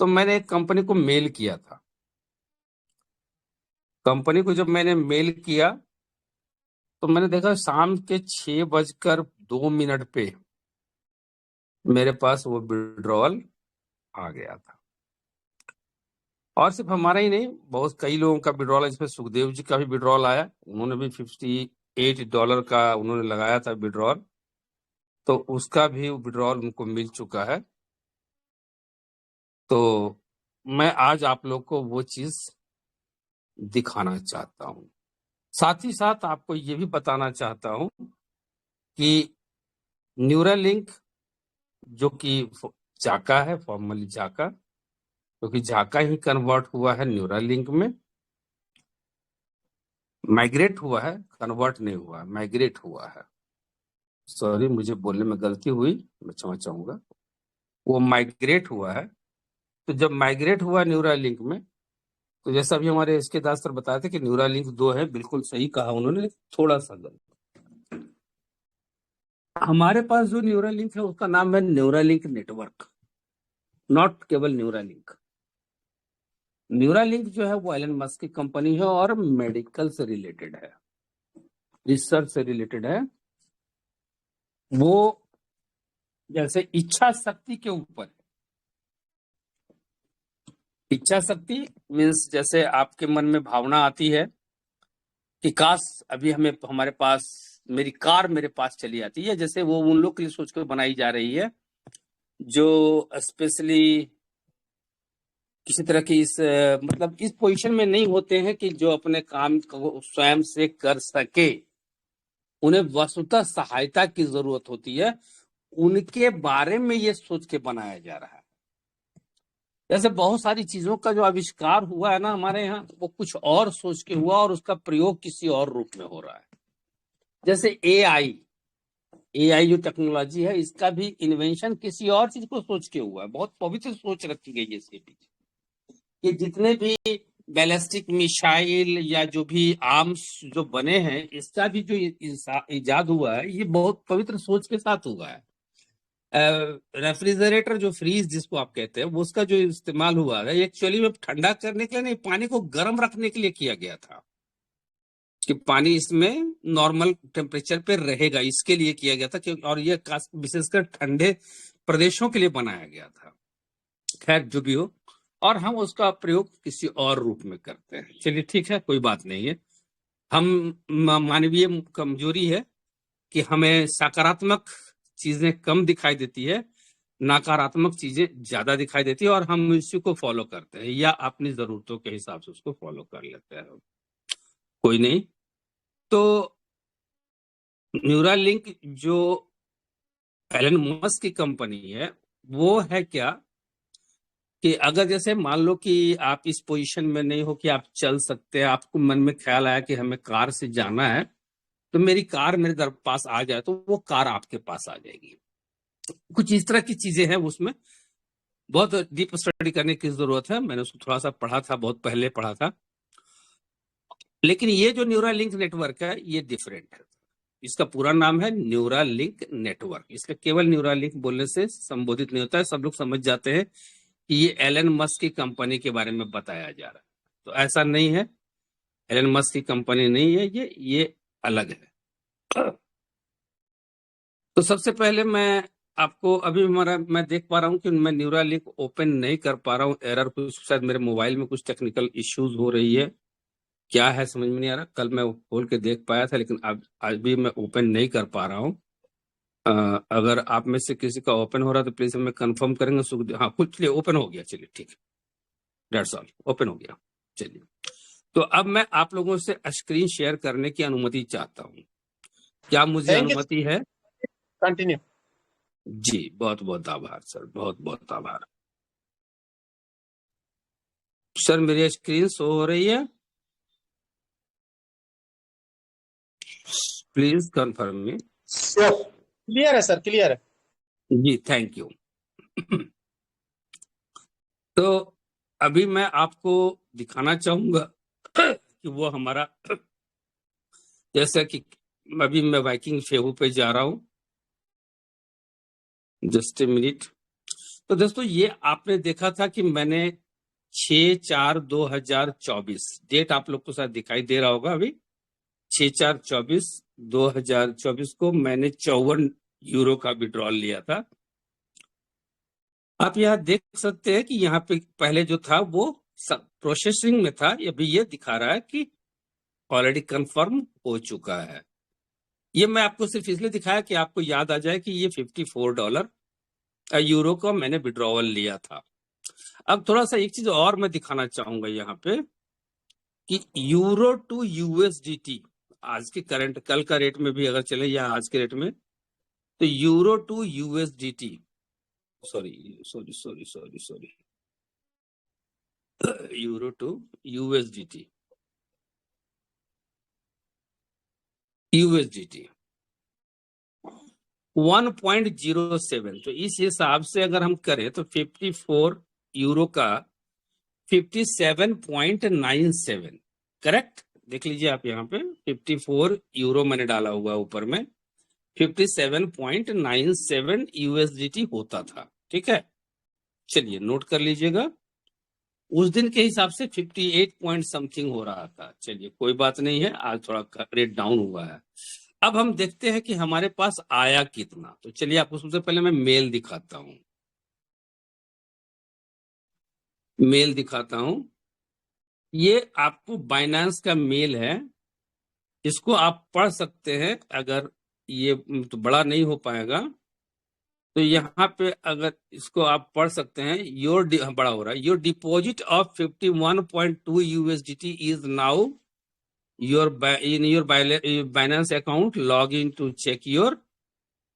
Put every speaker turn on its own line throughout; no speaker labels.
तो मैंने एक कंपनी को मेल किया था। कंपनी को जब मैंने मेल किया तो मैंने देखा शाम के 6:02 पे मेरे पास वो विड्रॉल आ गया था। और सिर्फ हमारा ही नहीं, बहुत कई लोगों का विड्रॉल है, जिसमें सुखदेव जी का भी विड्रॉल आया। उन्होंने भी $58 का उन्होंने लगाया था विड्रॉल, तो उसका भी विड्रॉल उनको मिल चुका है। तो मैं आज आप लोग को वो चीज दिखाना चाहता हूँ। साथ ही साथ आपको ये भी बताना चाहता हूँ कि न्यूरालिंक, जो कि जाका है, फॉर्मली जाका, क्योंकि जाका ही कन्वर्ट हुआ है न्यूरालिंक में, माइग्रेट हुआ है, कन्वर्ट नहीं हुआ है, माइग्रेट हुआ है। सॉरी, मुझे बोलने में गलती हुई, मैं क्षमा चाहूंगा। वो माइग्रेट हुआ है। तो जब माइग्रेट हुआ न्यूरालिंक में, तो जैसा अभी हमारे इसके दास सर बताए थे कि न्यूरालिंक 2 है, बिल्कुल सही कहा उन्होंने, थोड़ा सा गलत। हमारे पास जो न्यूरालिंक है उसका नाम है न्यूरालिंक नेटवर्क, नॉट केवल न्यूरालिंक। न्यूरालिंक जो है वो एलन मस्क की कंपनी है और मेडिकल से रिलेटेड है, रिसर्च से रिलेटेड है। वो जैसे इच्छा शक्ति के ऊपर, इच्छा शक्ति मीन्स जैसे आपके मन में भावना आती है कि काश अभी हमें, हमारे पास मेरी कार मेरे पास चली आती है, जैसे वो उन लोग के लिए सोच कर बनाई जा रही है जो स्पेशली किसी तरह की इस मतलब इस पोजीशन में नहीं होते हैं कि जो अपने काम को स्वयं से कर सके, उन्हें वस्तुतः सहायता की जरूरत होती है, उनके बारे में ये सोच के बनाया जा रहा है। जैसे बहुत सारी चीजों का जो आविष्कार हुआ है ना हमारे यहाँ, वो कुछ और सोच के हुआ और उसका प्रयोग किसी और रूप में हो रहा है। जैसे एआई जो टेक्नोलॉजी है, इसका भी इन्वेंशन किसी और चीज को सोच के हुआ है। बहुत पवित्र सोच रखी गई है इसके पीछे कि जितने भी बैलिस्टिक मिसाइल या जो भी आर्म्स जो बने हैं, इसका भी जो इजाद हुआ है, ये बहुत पवित्र सोच के साथ हुआ है। रेफ्रिजरेटर जो फ्रीज जिसको आप कहते हैं, वो उसका जो इस्तेमाल हुआ है एक्चुअली में ठंडा करने के लिए नहीं, पानी को गर्म रखने के लिए किया गया था कि पानी इसमें नॉर्मल टेम्परेचर पे रहेगा, इसके लिए किया गया था कि, और ये विशेषकर ठंडे प्रदेशों के लिए बनाया गया था। खैर जो भी हो, और हम उसका प्रयोग किसी और रूप में करते हैं। चलिए ठीक है, कोई बात नहीं है। हम मानवीय कमजोरी है कि हमें सकारात्मक चीजें कम दिखाई देती है, नकारात्मक चीजें ज्यादा दिखाई देती है, और हम इसी को फॉलो करते हैं या अपनी जरूरतों के हिसाब से उसको फॉलो कर लेते हैं। कोई नहीं। तो न्यूरालिंक जो एलन मस्क की कंपनी है, वो है क्या कि अगर जैसे मान लो कि आप इस पोजीशन में नहीं हो कि आप चल सकते हैं, आपको मन में ख्याल आया कि हमें कार से जाना है, तो मेरी कार मेरे दर पास आ जाए, तो वो कार आपके पास आ जाएगी। कुछ इस तरह की चीजें हैं उसमें, बहुत डीप स्टडी करने की जरूरत है। मैंने उसको थोड़ा सा पढ़ा था, बहुत पहले पढ़ा था। लेकिन ये जो न्यूरालिंक नेटवर्क है ये डिफरेंट है। इसका पूरा नाम है न्यूरालिंक नेटवर्क। इसका केवल न्यूरालिंक बोलने से संबोधित नहीं होता है, सब लोग समझ जाते हैं कि ये एलन मस्क की कंपनी के बारे में बताया जा रहा है। तो ऐसा नहीं है, एलन मस्क की कंपनी नहीं है ये अलग है। तो सबसे पहले मैं आपको, अभी हमारा मैं देख पा रहा हूँ कि मैं न्यूरालिंक ओपन नहीं कर पा रहा हूँ, एरर कुछ, शायद मेरे मोबाइल में कुछ टेक्निकल इश्यूज हो रही है, क्या है समझ में नहीं आ रहा। कल मैं खोल के देख पाया था, लेकिन अब आज भी मैं ओपन नहीं कर पा रहा हूँ। अगर आप में से किसी का ओपन हो रहा है तो प्लीज हमें कंफर्म करेंगे। हाँ कुछ, चलिए ओपन हो गया, चलिए ठीक है, डेट्स ऑल, ओपन हो गया। चलिए, तो अब मैं आप लोगों से स्क्रीन शेयर करने की अनुमति चाहता हूँ। क्या मुझे अनुमति है?
कंटिन्यू।
जी, बहुत बहुत आभार सर, बहुत बहुत आभार सर। मेरी स्क्रीन शो हो रही है? Please confirm me.
क्लियर है सर, क्लियर है
जी, थैंक यू। तो अभी मैं आपको दिखाना चाहूंगा कि वो हमारा, जैसा कि अभी मैं वाइकिंग फेहू पे जा रहा हूं, जस्ट ए मिनट। तो दोस्तों ये आपने देखा था कि मैंने 6/4/2024 डेट आप लोग को शायद दिखाई दे रहा होगा अभी, 6/4/2024 को मैंने 54 यूरो का विड्रॉल लिया था। आप यहाँ देख सकते हैं कि यहाँ पे पहले जो था वो प्रोसेसिंग में था, अभी ये दिखा रहा है कि ऑलरेडी कंफर्म हो चुका है। ये मैं आपको सिर्फ इसलिए दिखाया कि आपको याद आ जाए कि ये $54 यूरो का मैंने विड्रॉवल लिया था। अब थोड़ा सा एक चीज और मैं दिखाना चाहूंगा यहाँ पे कि यूरो टू यूएसडीटी आज के करंट, कल का रेट में भी अगर चले या आज के रेट में, तो euro to USDT, sorry sorry sorry sorry sorry euro to USDT, USDT 1.07, तो इस हिसाब से अगर हम करें तो 54 यूरो का 57.97, करेक्ट। देख लीजिए आप यहाँ पे 54 यूरो मैंने डाला हुआ ऊपर में, 57.97 यूएसडीटी होता था, ठीक है। चलिए नोट कर लीजिएगा, उस दिन के हिसाब से 58 पॉइंट समथिंग हो रहा था। चलिए कोई बात नहीं है, आज थोड़ा रेट डाउन हुआ है। अब हम देखते हैं कि हमारे पास आया कितना। तो चलिए आपको सबसे पहले मैं मेल दिखाता हूं, मेल दिखाता हूं। ये आपको बाइनेंस का मेल है, इसको आप पढ़ सकते हैं। अगर ये तो बड़ा नहीं हो पाएगा, तो यहाँ पे अगर इसको आप पढ़ सकते हैं, बड़ा हो रहा है, your deposit of 51.2 USDT is now in your Binance account, log in to check your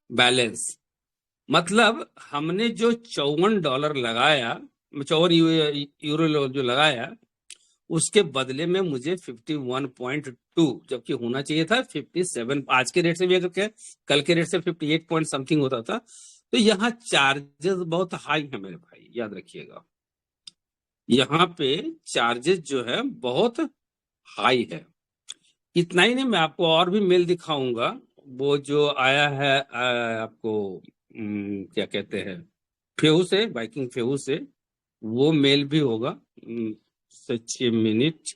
balance। मतलब हमने जो $54 लगाया, 54 यूरो जो लगाया, उसके बदले में मुझे 51.2, जबकि होना चाहिए था 57। आज के रेट से भी अगर कल के रेट से 58 पॉइंट समथिंग होता था। तो यहाँ चार्जेस बहुत हाई है मेरे भाई, याद रखिएगा, यहाँ पे चार्जेस जो है बहुत हाई है। इतना ही नहीं, मैं आपको और भी मेल दिखाऊंगा। वो जो आया है आपको क्या कहते हैं, फेहू से, बाइकिंग फेहू से, वो मेल भी होगा। 6 मिनट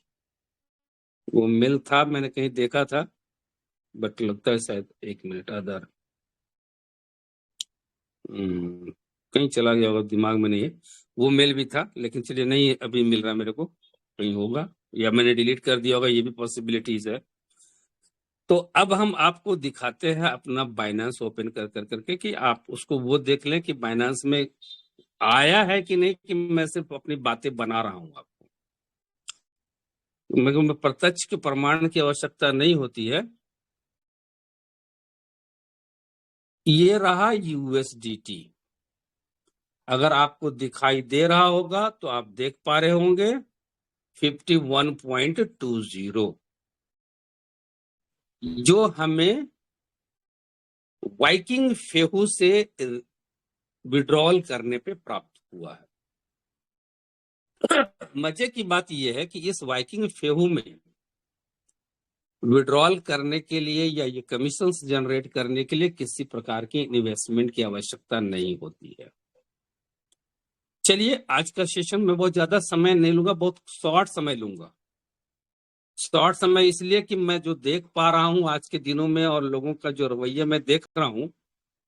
वो मेल था, मैंने कहीं देखा था, बट लगता है शायद 1 मिनट अदर कहीं चला गया होगा, दिमाग में नहीं है। वो मेल भी था, लेकिन चलिए नहीं अभी मिल रहा मेरे को, कहीं होगा या मैंने डिलीट कर दिया होगा, ये भी पॉसिबिलिटीज है। तो अब हम आपको दिखाते हैं अपना बाइनेंस ओपन कर कर करके, कि आप उसको वो देख लें कि बाइनेंस में आया है कि नहीं, कि मैं सिर्फ अपनी बातें बना रहा हूं। आपको मेरे को प्रत्यक्ष के प्रमाण की आवश्यकता नहीं होती है। ये रहा यूएसडीटी, अगर आपको दिखाई दे रहा होगा तो आप देख पा रहे होंगे 51.20, जो हमें वाइकिंग फेहू से विड्रॉल करने पे प्राप्त हुआ है। मजे की बात यह है कि इस वाइकिंग फेहू में विड्रॉल करने के लिए या ये कमीशंस जनरेट करने के लिए किसी प्रकार की इन्वेस्टमेंट की आवश्यकता नहीं होती है। चलिए आज का सेशन में बहुत ज्यादा समय नहीं लूंगा, बहुत शॉर्ट समय लूंगा। शॉर्ट समय इसलिए कि मैं जो देख पा रहा हूं आज के दिनों में और लोगों का जो रवैया मैं देख रहा हूं,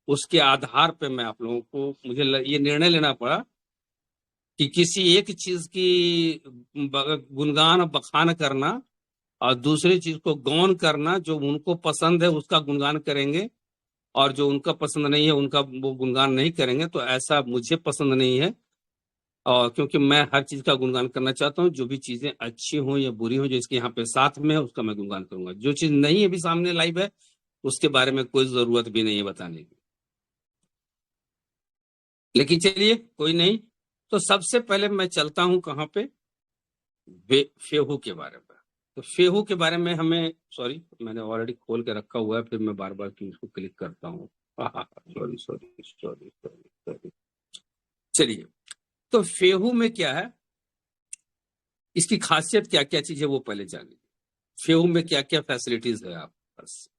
उसके आधार पे मैं आप लोगों को, मुझे ये निर्णय लेना पड़ा कि किसी एक चीज की गुणगान और बखान करना और दूसरी चीज को गौन करना, जो उनको पसंद है उसका गुणगान करेंगे और जो उनका पसंद नहीं है उनका वो गुणगान नहीं करेंगे। तो ऐसा मुझे पसंद नहीं है, और क्योंकि मैं हर चीज का गुणगान करना चाहता हूँ। जो भी चीजें अच्छी हो या बुरी हो, जो इसके यहाँ पे साथ में है उसका मैं गुणगान करूंगा। जो चीज नहीं अभी सामने लाइव है उसके बारे में कोई जरूरत भी नहीं है बताने की। लेकिन चलिए कोई नहीं, तो सबसे पहले मैं चलता हूं कहाँ पे, फेहू के बारे में। तो फेहू के बारे में हमें, सॉरी मैंने ऑलरेडी खोल के रखा हुआ है, फिर मैं बार बार क्यों इसको क्लिक करता हूँ, sorry sorry sorry sorry sorry. चलिए, तो फेहू में क्या है, इसकी खासियत क्या क्या चीज है वो पहले जानिए। फेहू में क्या क्या फैसिलिटीज है आप बस।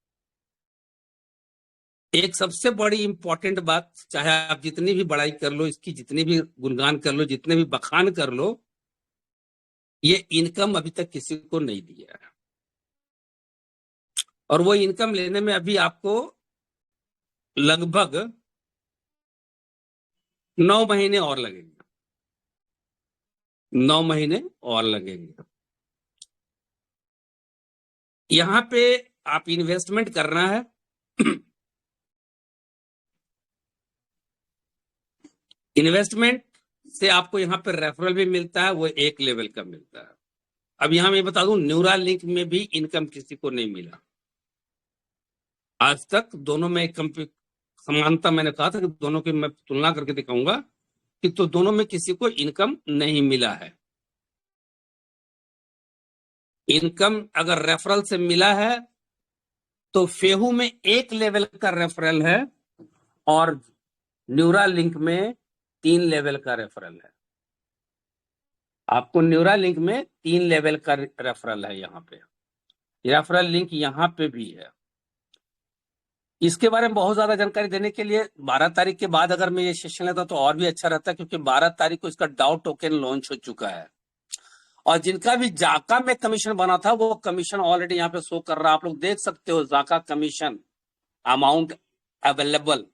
एक सबसे बड़ी इंपॉर्टेंट बात, चाहे आप जितनी भी बड़ाई कर लो, इसकी जितनी भी गुणगान कर लो, जितने भी बखान कर लो, ये इनकम अभी तक किसी को नहीं दिया है। और वो इनकम लेने में अभी आपको लगभग 9 महीने और लगेंगे। 9 महीने और लगेंगे। यहां पे आप इन्वेस्टमेंट करना है। इन्वेस्टमेंट से आपको यहाँ पे रेफरल भी मिलता है, वो एक लेवल का मिलता है। अब यहां मैं बता दूं, न्यूरा लिंक में भी इनकम किसी को नहीं मिला आज तक। दोनों में एक समानता, मैंने कहा था कि दोनों की मैं तुलना करके दिखाऊंगा कि तो दोनों में किसी को इनकम नहीं मिला है। इनकम अगर रेफरल से मिला है तो फेहू में एक लेवल का रेफरल है और न्यूरा लिंक में 3 लेवल का रेफरल है। आपको न्यूरा लिंक में 3 लेवल का रेफरल है। यहाँ पे रेफरल लिंक यहाँ पे भी है। इसके बारे में बहुत ज्यादा जानकारी देने के लिए 12 तारीख के बाद अगर मैं ये सेशन लेता तो और भी अच्छा रहता, क्योंकि 12 तारीख को इसका डाउ टोकन लॉन्च हो चुका है। और जिनका भी जाका में कमीशन बना था वो कमीशन ऑलरेडी यहाँ पे शो कर रहा है। आप लोग देख सकते हो जाका कमीशन अमाउंट अवेलेबल।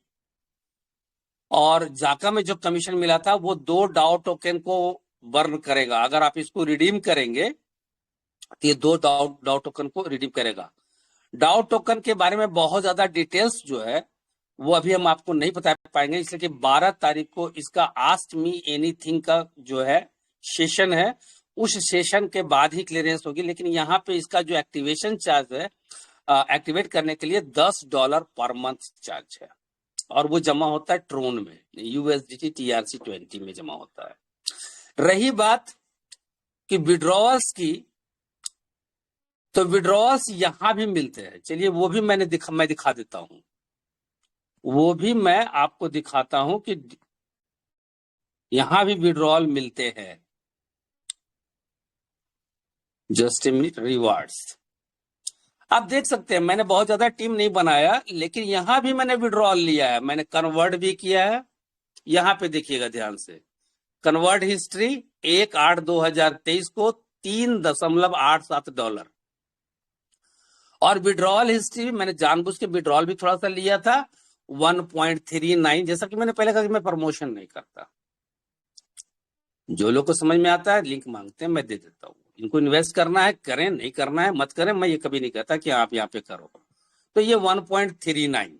और जाका में जो कमीशन मिला था वो 2 डाउ टोकन को बर्न करेगा। अगर आप इसको रिडीम करेंगे तो ये 2 डाउ टोकन को रिडीम करेगा। डाउ टोकन के बारे में बहुत ज्यादा डिटेल्स जो है वो अभी हम आपको नहीं बता पाएंगे, इसलिए कि 12 तारीख को इसका आस्क मी एनीथिंग का जो है सेशन है, उस सेशन के बाद ही क्लियरेंस होगी। लेकिन यहाँ पे इसका जो एक्टिवेशन चार्ज है, एक्टिवेट करने के लिए $10 पर मंथ चार्ज है और वो जमा होता है ट्रोन में, USDT TRC20 में जमा होता है। रही बात कि विड्रॉवल्स की, तो विड्रॉवल्स यहां भी मिलते हैं। चलिए वो भी मैं दिखा देता हूं। वो भी मैं आपको दिखाता हूं कि यहां भी विड्रॉल मिलते हैं। जस्ट ए मिनट, रिवार्ड्स आप देख सकते हैं। मैंने बहुत ज्यादा टीम नहीं बनाया, लेकिन यहां भी मैंने विड्रॉल लिया है, मैंने कन्वर्ट भी किया है। यहां पे देखिएगा ध्यान से, कन्वर्ट हिस्ट्री 1/8/2023 को $3.87। और विड्रॉल हिस्ट्री मैंने जानबूझ के विड्रॉल भी थोड़ा सा लिया था 1.39। जैसा कि मैंने पहले कहा कि मैं प्रमोशन नहीं करता। जो लोग को समझ में आता है लिंक मांगते हैं, मैं दे देता हूँ। इनको इन्वेस्ट करना है करें, नहीं करना है मत करें। मैं ये कभी नहीं कहता कि आप यहाँ पे करो। तो ये 1.39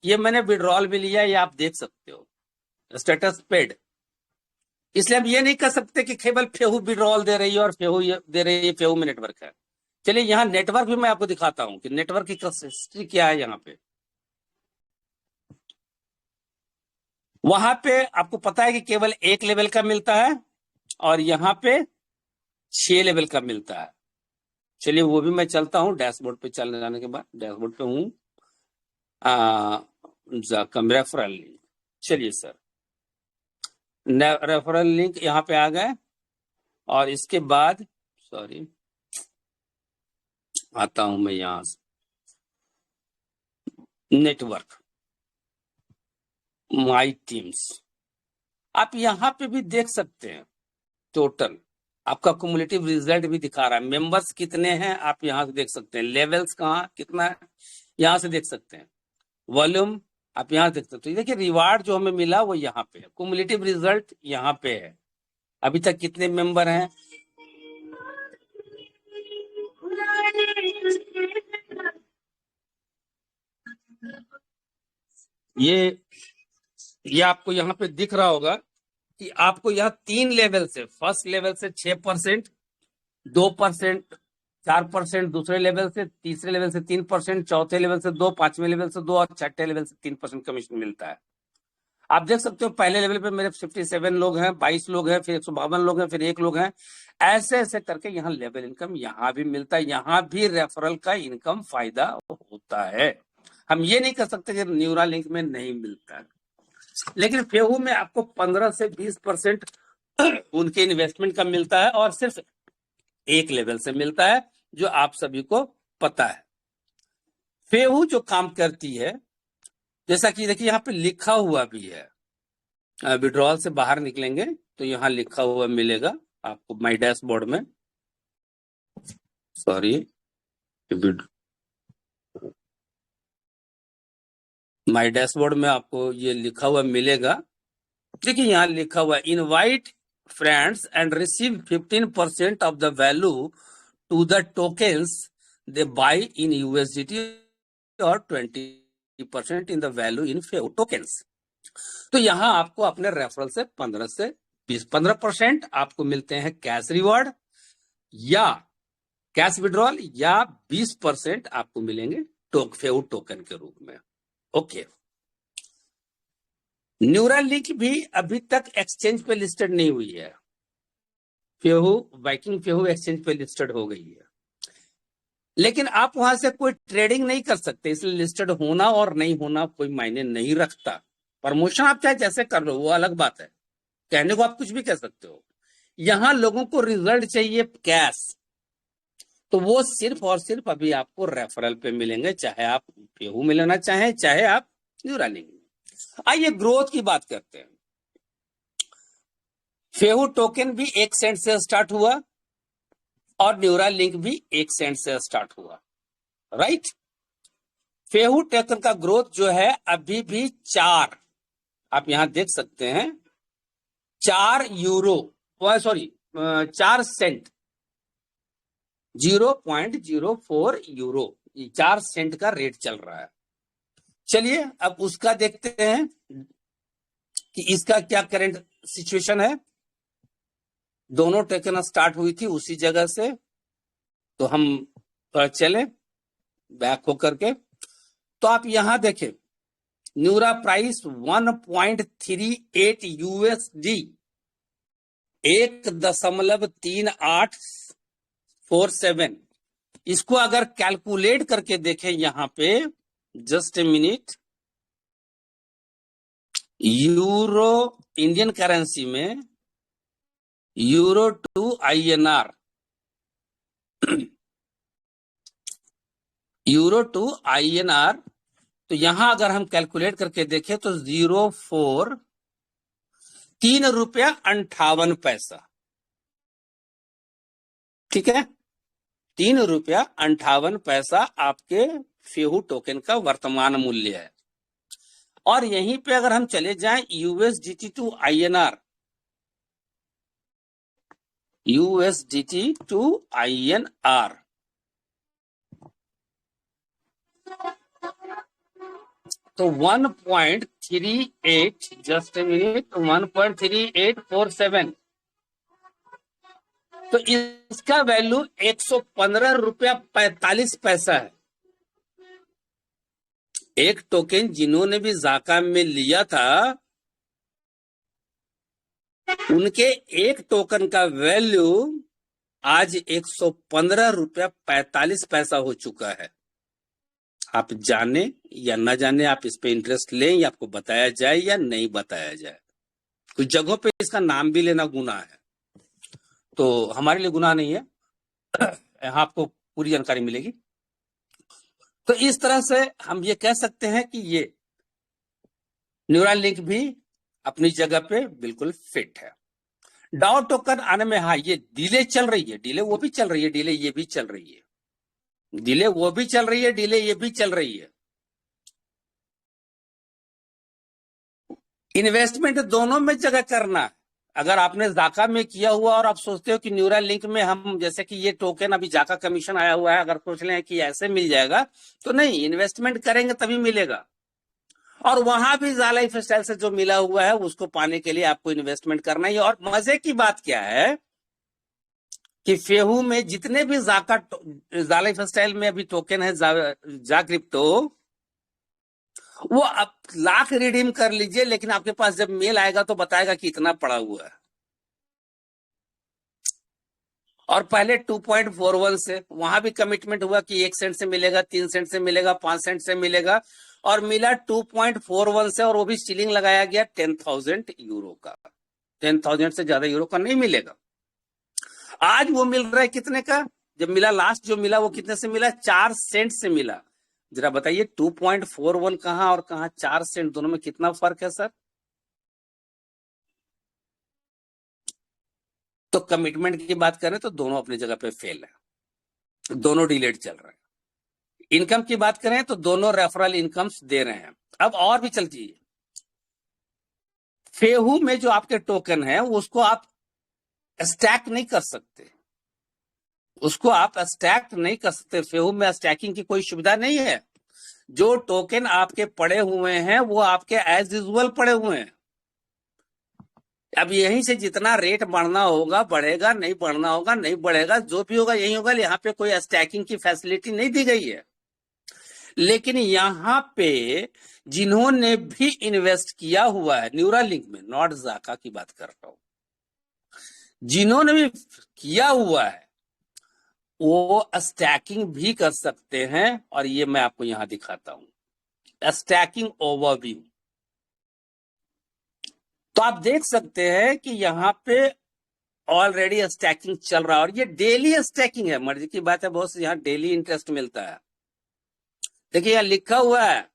ये मैंने विड्रॉल भी लिया, ये आप देख सकते हो स्टेटस पेड। इसलिए हम ये नहीं कर सकते कि केवल फेहू विड्रॉल दे रही है और फेहू दे रही है, फेहू में नेटवर्क है। चलिए यहाँ नेटवर्क भी मैं आपको दिखाता हूं कि नेटवर्क की हिस्ट्री क्या है। यहाँ पे वहां पे आपको पता है कि केवल 1 लेवल का मिलता है और यहाँ पे 6 लेवल का मिलता है। चलिए वो भी मैं चलता हूं डैशबोर्ड पे। चलने जाने के बाद डैशबोर्ड पे हूं, रेफरल लिंक। चलिए सर, रेफरल लिंक यहाँ पे आ गए और इसके बाद सॉरी आता हूं मैं यहां से नेटवर्क माई टीम्स। आप यहां पे भी देख सकते हैं टोटल आपका कुमुलेटिव रिजल्ट भी दिखा रहा है। मेंबर्स कितने हैं आप यहां से देख सकते हैं। लेवल्स कहाँ कितना है यहां से देख सकते हैं। वॉल्यूम आप यहां देख सकते हैं। देखिए रिवार्ड जो हमें मिला वो यहाँ पे है, कुमुलेटिव रिजल्ट यहाँ पे है। अभी तक कितने मेंबर हैं, ये आपको यहाँ पे दिख रहा होगा कि आपको यहाँ 3 लेवल से, फर्स्ट लेवल से 6%, 2%, 4%, दूसरे लेवल से, तीसरे लेवल से 3%, चौथे लेवल से 2%, पांचवें लेवल से 2% और छठे लेवल से 3% कमीशन मिलता है। आप देख सकते हो पहले लेवल पे मेरे 57 लोग हैं, 22 लोग हैं, फिर 152 लोग हैं, फिर 1 लोग हैं। ऐसे ऐसे करके यहाँ लेवल इनकम यहाँ भी मिलता है। यहाँ भी रेफरल का इनकम फायदा होता है। हम ये नहीं कर सकते कि न्यूरा लिंक में नहीं मिलता है, लेकिन फेहू में आपको 15 से 20% उनके इन्वेस्टमेंट का मिलता है और सिर्फ 1 लेवल से मिलता है, जो आप सभी को पता है। फेहू जो काम करती है जैसा कि देखिए यहाँ पे लिखा हुआ भी है, विड्रॉल से बाहर निकलेंगे तो यहाँ लिखा हुआ मिलेगा आपको माई डैशबोर्ड में, सॉरी, माई डैशबोर्ड में आपको ये लिखा हुआ मिलेगा। देखिए यहाँ लिखा हुआ invite friends and receive 15% off the value to the tokens they buy in USDT और 20% in the value in fave tokens. तो यहाँ आपको अपने रेफरल से 15% आपको मिलते हैं कैश रिवॉर्ड या कैश विड्रॉल, या 20% आपको मिलेंगे फेव टोकन के रूप में। ओके, न्यूरालिंक भी अभी तक एक्सचेंज पे लिस्टेड नहीं हुई है। फेहू, वाइकिंग फेहू एक्सचेंज पे लिस्टेड हो गई है, लेकिन आप वहां से कोई ट्रेडिंग नहीं कर सकते, इसलिए लिस्टेड होना और नहीं होना कोई मायने नहीं रखता। प्रमोशन आप चाहे जैसे कर लो, वो अलग बात है, कहने को आप कुछ भी कह सकते हो। यहां लोगों को रिजल्ट चाहिए कैश, तो वो सिर्फ और सिर्फ अभी आपको रेफरल पे मिलेंगे, चाहे आप फेहू में लेना चाहें, चाहे आप न्यूरालिंक में। आइए ग्रोथ की बात करते हैं। फेहू टोकन भी 1 सेंट से स्टार्ट हुआ और न्यूरालिंक भी 1 सेंट से स्टार्ट हुआ, राइट। फेहू टोकन का ग्रोथ जो है अभी भी 4, आप यहां देख सकते हैं, 4 euro, sorry 4 cent, 0.04 euro, 4 cent का रेट चल रहा है। चलिए अब उसका देखते हैं कि इसका क्या करंट सिचुएशन है। दोनों टोकन स्टार्ट हुई थी उसी जगह से, तो हम चले बैक होकर के, तो आप यहां देखें न्यूरा प्राइस 1.38 यूएसडी, 1.3847। इसको अगर कैलकुलेट करके देखें यहां पे, just a minute, euro Indian currency में euro to INR, euro to INR, तो यहां अगर हम कैलकुलेट करके देखें तो 3 रुपया 58 पैसा, ठीक है, 3 रुपया 58 पैसा आपके फेहू टोकन का वर्तमान मूल्य है। और यहीं पे अगर हम चले जाएं USDT to INR, USDT to INR, तो 1.38, जस्ट ए मिनट, 1.3847, तो इसका वैल्यू 115 रुपया 45 पैसा है। एक टोकन जिन्होंने भी जाका में लिया था, उनके एक टोकन का वैल्यू आज 115 रुपया 45 पैसा हो चुका है। आप जाने या ना जाने, आप इस पे इंटरेस्ट लें या आपको बताया जाए या नहीं बताया जाए, कुछ जगहों पे इसका नाम भी लेना गुनाह है, तो हमारे लिए गुनाह नहीं है, यहाँ आपको पूरी जानकारी मिलेगी। तो इस तरह से हम ये कह सकते हैं कि ये न्यूरालिंक भी अपनी जगह पे बिल्कुल फिट है। डाउ टोकन आने में, हाँ, ये डिले चल रही है, डिले वो भी चल रही है, डिले ये भी चल रही है, डिले वो भी चल रही है, डिले ये भी चल रही है। इन्वेस्टमेंट दोनों में जगह करना है। अगर आपने जाका में किया हुआ और आप सोचते हो कि न्यूरालिंक में हम, जैसे कि ये टोकन अभी जाका कमीशन आया हुआ है, अगर सोच लें कि ऐसे मिल जाएगा, तो नहीं, इन्वेस्टमेंट करेंगे तभी मिलेगा। और वहां भी जा लाइफ स्टाइल से जो मिला हुआ है उसको पाने के लिए आपको इन्वेस्टमेंट करना ही। और मजे की बात क्या है कि फेहू में जितने भी जा लाइफ स्टाइल में अभी टोकन है, जा क्रिप्टो, वो आप लाख रिडीम कर लीजिए, लेकिन आपके पास जब मेल आएगा तो बताएगा कि इतना पड़ा हुआ है। और पहले 2.41 से वहां भी कमिटमेंट हुआ कि 1 सेंट से मिलेगा, 3 सेंट से मिलेगा, 5 सेंट से मिलेगा, और मिला 2.41 से, और वो भी सीलिंग लगाया गया 10,000 यूरो का, 10,000 से ज्यादा यूरो का नहीं मिलेगा। आज वो मिल रहा है कितने का? जब मिला लास्ट जो मिला वो कितने से मिला? 4 सेंट से मिला। जरा बताइए 2.41 कहाँ और कहाँ 4 सेंट, दोनों में कितना फर्क है सर? तो कमिटमेंट की बात करें तो दोनों अपनी जगह पे फेल है, दोनों डिलेड चल रहे हैं। इनकम की बात करें तो दोनों रेफरल इनकम्स दे रहे हैं। अब और भी चलती है, फेहू में जो आपके टोकन है उसको आप स्टैक नहीं कर सकते, उसको आप स्टैक नहीं कर सकते। फेहू में स्टैकिंग की कोई सुविधा नहीं है। जो टोकन आपके पड़े हुए हैं वो आपके एज यूजुअल पड़े हुए हैं। अब यहीं से जितना रेट बढ़ना होगा बढ़ेगा, नहीं बढ़ना होगा नहीं बढ़ेगा, जो भी होगा यही होगा। यहाँ पे कोई स्टैकिंग की फैसिलिटी नहीं दी गई है। लेकिन यहाँ पे जिन्होंने भी इन्वेस्ट किया हुआ है न्यूरालिंक में, नॉट जाका की बात कर रहा हूं, जिन्होंने भी किया हुआ है वो स्टैकिंग भी कर सकते हैं। और ये मैं आपको यहां दिखाता हूं, स्टैकिंग ओवरव्यू। तो आप देख सकते हैं कि यहाँ पे ऑलरेडी स्टैकिंग चल रहा है और ये डेली स्टैकिंग है। मर्जी की बात है, बहुत से यहाँ डेली इंटरेस्ट मिलता है। देखिए यहाँ लिखा हुआ है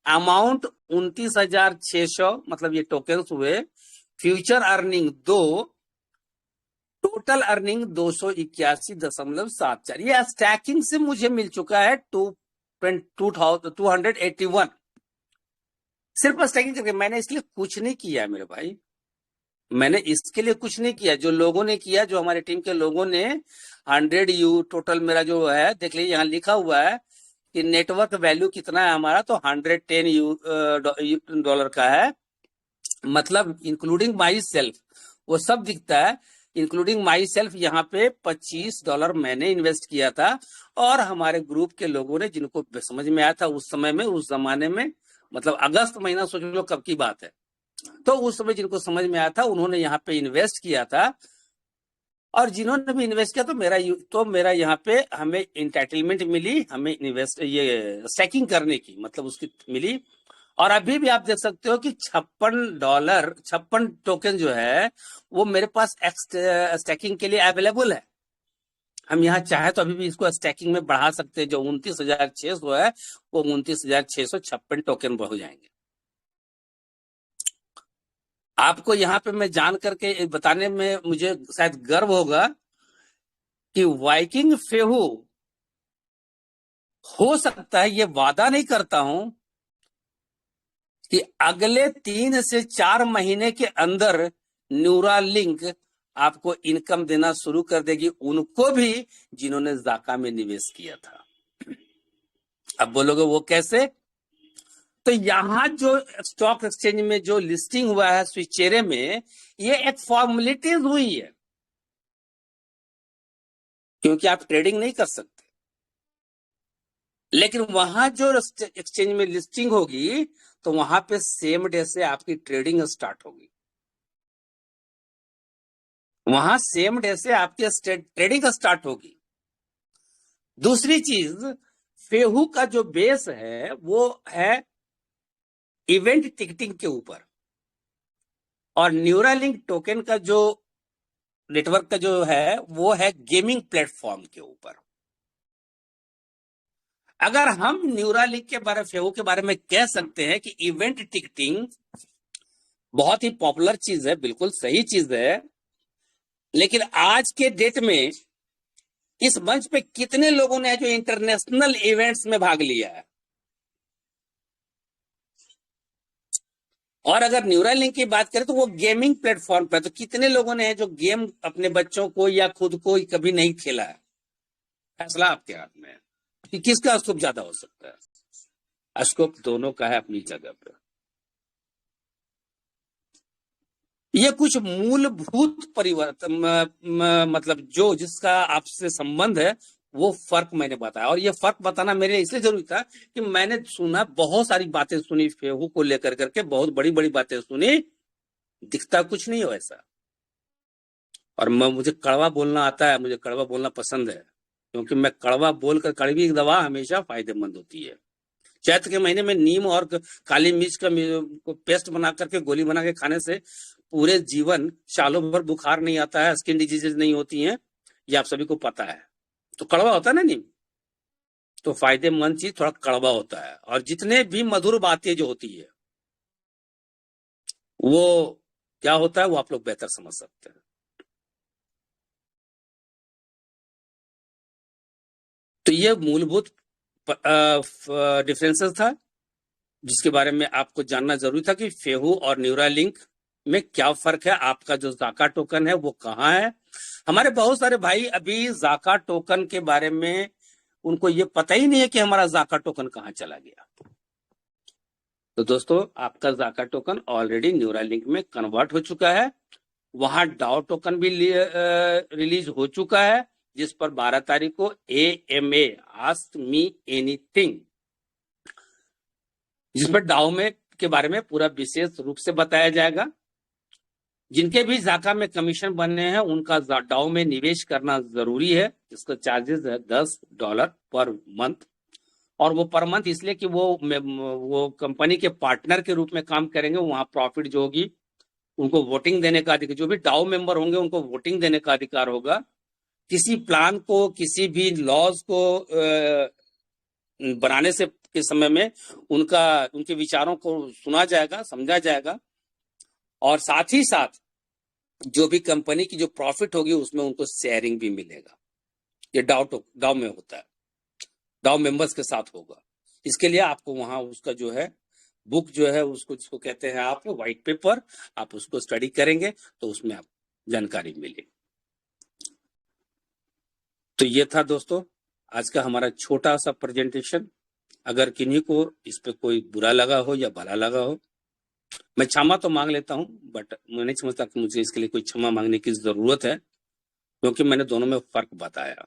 अमाउंट 29,600, मतलब ये टोकन्स हुए। Future earning 2, total earning 281.74। ये स्टैकिंग से मुझे मिल चुका है 281, सिर्फ स्टैकिंग करके। मैंने इसलिए कुछ नहीं किया मेरे भाई, मैंने इसके लिए कुछ नहीं किया। जो लोगों ने किया, जो हमारे टीम के लोगों ने 100 टोटल मेरा जो है, देख लीजिए यहाँ लिखा हुआ है कि नेटवर्क वैल्यू कितना है हमारा, तो 110 डॉलर का है। मतलब इंक्लूडिंग माई सेल्फ वो सब दिखता है। इंक्लूडिंग माई सेल्फ यहाँ पे $25 मैंने इन्वेस्ट किया था। और हमारे ग्रुप के लोगों ने, जिनको समझ में आया था उस समय में, उस जमाने में, मतलब अगस्त महीना सोच लो कब की बात है, तो उस समय जिनको समझ में आया था उन्होंने यहाँ पे इन्वेस्ट किया था। और जिन्होंने भी इन्वेस्ट किया तो मेरा यहाँ पे हमें इंटाइटलमेंट मिली, हमें इन्वेस्ट ये स्टैकिंग करने की, मतलब उसकी मिली। और अभी भी आप देख सकते हो कि $56 टोकन जो है वो मेरे पास स्टैकिंग के लिए अवेलेबल है। हम यहाँ चाहे तो अभी भी इसको स्टैकिंग में बढ़ा सकते हैं। जो 29,600 है वो 29,656 टोकन हो जाएंगे। आपको यहाँ पे मैं जान करके बताने में मुझे शायद गर्व होगा कि वाइकिंग फेहू, हो सकता है, ये वादा नहीं करता हूं कि अगले 3 से 4 महीने के अंदर न्यूरालिंक आपको इनकम देना शुरू कर देगी, उनको भी जिन्होंने जाका में निवेश किया था। अब बोलोगे वो कैसे? तो यहां जो स्टॉक एक्सचेंज में जो लिस्टिंग हुआ है स्विचेरे में, ये एक फॉर्मेलिटीज हुई है, क्योंकि आप ट्रेडिंग नहीं कर सकते। लेकिन वहां जो एक्सचेंज में लिस्टिंग होगी तो वहां पे सेम डे से आपकी ट्रेडिंग स्टार्ट होगी। वहां सेम डे से आपकी ट्रेडिंग स्टार्ट होगी। दूसरी चीज, फेहू का जो बेस है वो है इवेंट टिकटिंग के ऊपर, और न्यूरालिंक टोकन का जो नेटवर्क का जो है वो है गेमिंग प्लेटफॉर्म के ऊपर। अगर हम न्यूरालिंक के बारे, फेहू के बारे में कह सकते हैं कि इवेंट टिकटिंग बहुत ही पॉपुलर चीज है, बिल्कुल सही चीज है। लेकिन आज के डेट में इस मंच पे कितने लोगों ने जो इंटरनेशनल इवेंट्स में भाग लिया है? और अगर न्यूरालिंक की बात करें तो वो गेमिंग प्लेटफॉर्म पे, तो कितने लोगों ने जो गेम अपने बच्चों को या खुद को कभी नहीं खेला है? फैसला आपके हाथ में है कि किसका स्कोप ज्यादा हो सकता है। स्कोप दोनों का है अपनी जगह पे। ये कुछ मूलभूत परिवर्तन, मतलब जो जिसका आपसे संबंध है वो फर्क मैंने बताया। और ये फर्क बताना मेरे लिए इसलिए जरूरी था कि मैंने सुना, बहुत सारी बातें सुनी फेहू को लेकर करके, बहुत बड़ी बड़ी बातें सुनी, दिखता कुछ नहीं हो ऐसा। और मुझे कड़वा बोलना आता है, मुझे कड़वा बोलना पसंद है, क्योंकि मैं कड़वा बोलकर, कड़वी दवा हमेशा फायदेमंद होती है। चैत्र के महीने में नीम और काली मिर्च का पेस्ट बना करके, गोली बना के खाने से पूरे जीवन, सालों भर बुखार नहीं आता है, स्किन डिजीजेज नहीं होती हैं, ये आप सभी को पता है। तो कड़वा होता है ना नीम, तो फायदेमंद चीज थोड़ा कड़वा होता है, और जितने भी मधुर बातें जो होती है वो क्या होता है वो आप लोग बेहतर समझ सकते हैं। तो ये मूलभूत डिफरेंसेस था जिसके बारे में आपको जानना जरूरी था कि फेहू और न्यूरालिंक में क्या फर्क है। आपका जो जाका टोकन है वो कहाँ है। हमारे बहुत सारे भाई अभी जाका टोकन के बारे में उनको ये पता ही नहीं है कि हमारा जाका टोकन कहाँ चला गया। तो दोस्तों आपका जाका टोकन ऑलरेडी न्यूरालिंक में कन्वर्ट हो चुका है। वहां डाओ टोकन भी रिलीज हो चुका है, जिस पर 12 तारीख को AMA आस्क मी एनीथिंग, जिस पर डाओ में के बारे में पूरा विशेष रूप से बताया जाएगा। जिनके भी जाका में कमीशन बनने हैं उनका डाओ में निवेश करना जरूरी है। इसका चार्जेस है $10 पर मंथ, और वो पर मंथ इसलिए कि वो कंपनी के पार्टनर के रूप में काम करेंगे। वहां प्रॉफिट जो होगी उनको वोटिंग देने का अधिकार, जो भी डाओ मेंबर होंगे उनको वोटिंग देने का अधिकार होगा। किसी प्लान को, किसी भी लॉज को बनाने से के समय में उनके विचारों को सुना जाएगा, समझा जाएगा, और साथ ही साथ जो भी कंपनी की जो प्रॉफिट होगी उसमें उनको शेयरिंग भी मिलेगा। ये डाउ में होता है, डाउ मेंबर्स के साथ होगा। इसके लिए आपको वहां उसका जो है बुक जो है उसको जिसको कहते हैं आप व्हाइट पेपर, आप उसको स्टडी करेंगे तो उसमें आप जानकारी मिलेगी। तो ये था दोस्तों आज का हमारा छोटा सा प्रेजेंटेशन। अगर किन्हीं को इस पे कोई बुरा लगा हो या भला लगा हो, मैं क्षमा तो मांग लेता हूं, बट मैं नहीं समझता कि मुझे इसके लिए कोई क्षमा मांगने की जरूरत है, क्योंकि मैंने दोनों में फर्क बताया।